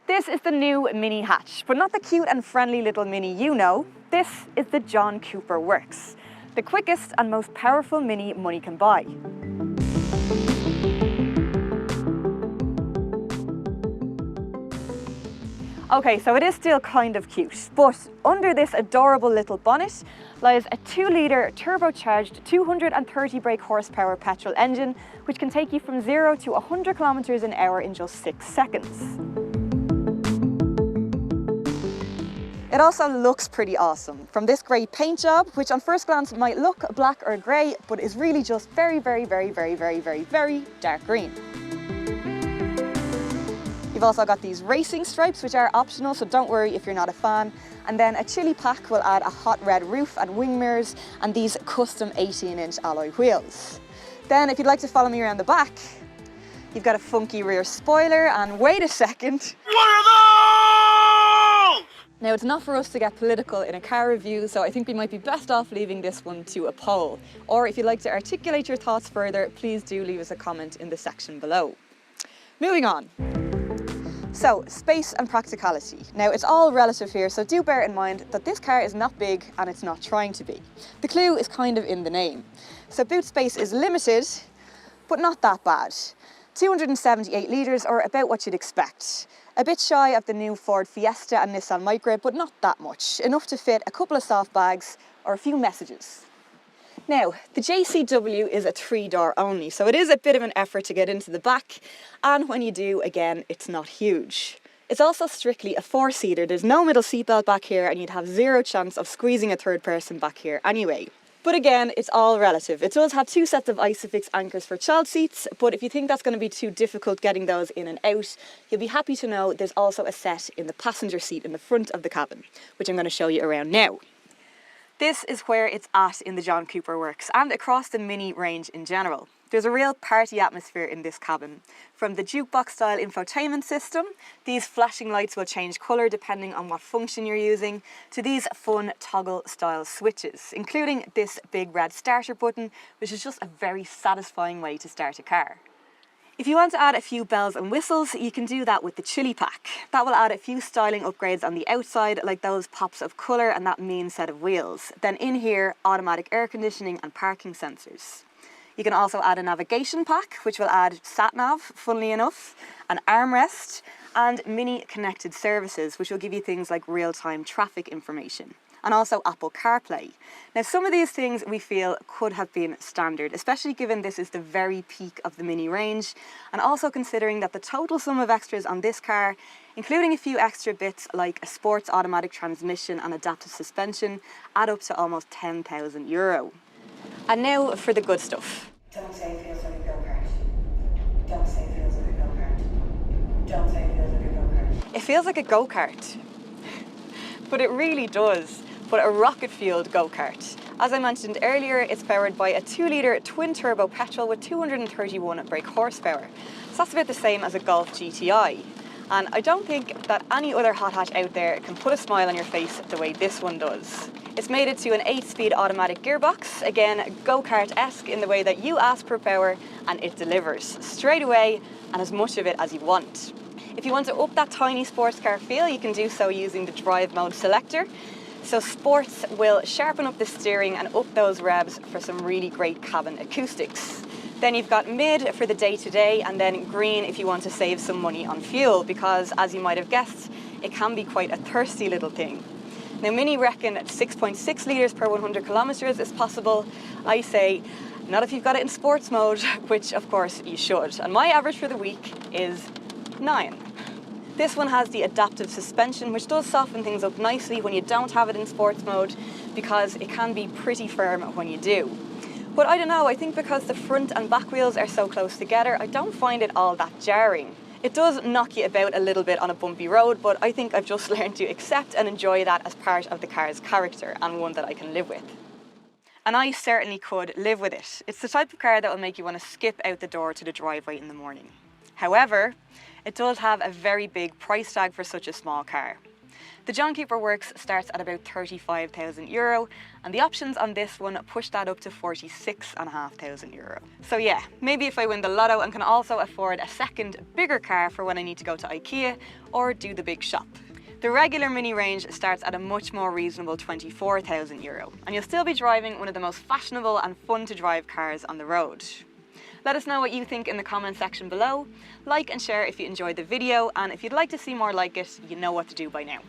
This is the new Mini hatch, but not the cute and friendly little Mini you know. This is the John Cooper Works, the quickest and most powerful Mini money can buy. Okay, so it is still kind of cute, but under this adorable little bonnet lies a 2-litre turbocharged 230 brake horsepower petrol engine, which can take you from 0 to 100 kilometers an hour in just 6 seconds. It also looks pretty awesome. From this grey paint job, which on first glance might look black or grey, but is really just very dark green. You've also got these racing stripes, which are optional, so don't worry if you're not a fan. And then a chili pack will add a hot red roof and wing mirrors and these custom 18-inch alloy wheels. Then if you'd like to follow me around the back, you've got a funky rear spoiler, and wait a second. What are those? Now, it's not for us to get political in a car review, so I think we might be best off leaving this one to a poll. Or if you'd like to articulate your thoughts further, please do leave us a comment in the section below. Moving on. So, space and practicality. Now, it's all relative here, so do bear in mind that this car is not big and it's not trying to be. The clue is kind of in the name. So boot space is limited, but not that bad. 278 litres, or about what you'd expect. A bit shy of the new Ford Fiesta and Nissan Micra, but not that much. Enough to fit a couple of soft bags or a few messages. Now, the JCW is a 3-door only, so it is a bit of an effort to get into the back, and when you do, again, it's not huge. It's also strictly a 4-seater. There's no middle seatbelt back here, and you'd have zero chance of squeezing a third person back here anyway. But again, it's all relative. It does have 2 sets of Isofix anchors for child seats, but if you think that's going to be too difficult getting those in and out, you'll be happy to know there's also a set in the passenger seat in the front of the cabin, which I'm going to show you around now. This is where it's at in the John Cooper Works and across the Mini range in general. There's a real party atmosphere in this cabin. From the jukebox style infotainment system, these flashing lights will change colour depending on what function you're using, to these fun toggle style switches, including this big red starter button, which is just a very satisfying way to start a car. If you want to add a few bells and whistles, you can do that with the chili pack. That will add a few styling upgrades on the outside, like those pops of colour and that mean set of wheels. Then in here, automatic air conditioning and parking sensors. You can also add a navigation pack, which will add sat-nav, funnily enough, an armrest, and Mini connected services, which will give you things like real-time traffic information. And also Apple CarPlay. Now, some of these things we feel could have been standard, especially given this is the very peak of the Mini range, and also considering that the total sum of extras on this car, including a few extra bits like a sports automatic transmission and adaptive suspension, add up to almost €10,000. And now for the good stuff. Don't say it feels like a go-kart. Don't say it feels like a go-kart. Don't say it feels like a go-kart. It feels like a go-kart, but it really does. But a rocket-fueled go-kart. As I mentioned earlier, it's powered by a 2-litre twin-turbo petrol with 231 brake horsepower. So that's about the same as a Golf GTI. And I don't think that any other hot hatch out there can put a smile on your face the way this one does. It's made it to an 8-speed automatic gearbox, again go-kart-esque in the way that you ask for power and it delivers straight away and as much of it as you want. If you want to up that tiny sports car feel, you can do so using the drive mode selector. So sports will sharpen up the steering and up those revs for some really great cabin acoustics. Then you've got mid for the day-to-day, and then green if you want to save some money on fuel, because as you might have guessed, it can be quite a thirsty little thing. Now, Mini reckon 6.6 litres per 100 kilometres is possible. I say, not if you've got it in sports mode, which of course you should. And my average for the week is 9. This one has the adaptive suspension, which does soften things up nicely when you don't have it in sports mode, because it can be pretty firm when you do. But I don't know, I think because the front and back wheels are so close together, I don't find it all that jarring. It does knock you about a little bit on a bumpy road, but I think I've just learned to accept and enjoy that as part of the car's character, and one that I can live with. And I certainly could live with it. It's the type of car that will make you want to skip out the door to the driveway in the morning. However, it does have a very big price tag for such a small car. The John Cooper Works starts at about €35,000, and the options on this one push that up to €46,500. So yeah, maybe if I win the lotto and can also afford a second, bigger car for when I need to go to IKEA or do the big shop. The regular Mini range starts at a much more reasonable €24,000, and you'll still be driving one of the most fashionable and fun to drive cars on the road. Let us know what you think in the comment section below. Like and share if you enjoyed the video, and if you'd like to see more like it, you know what to do by now.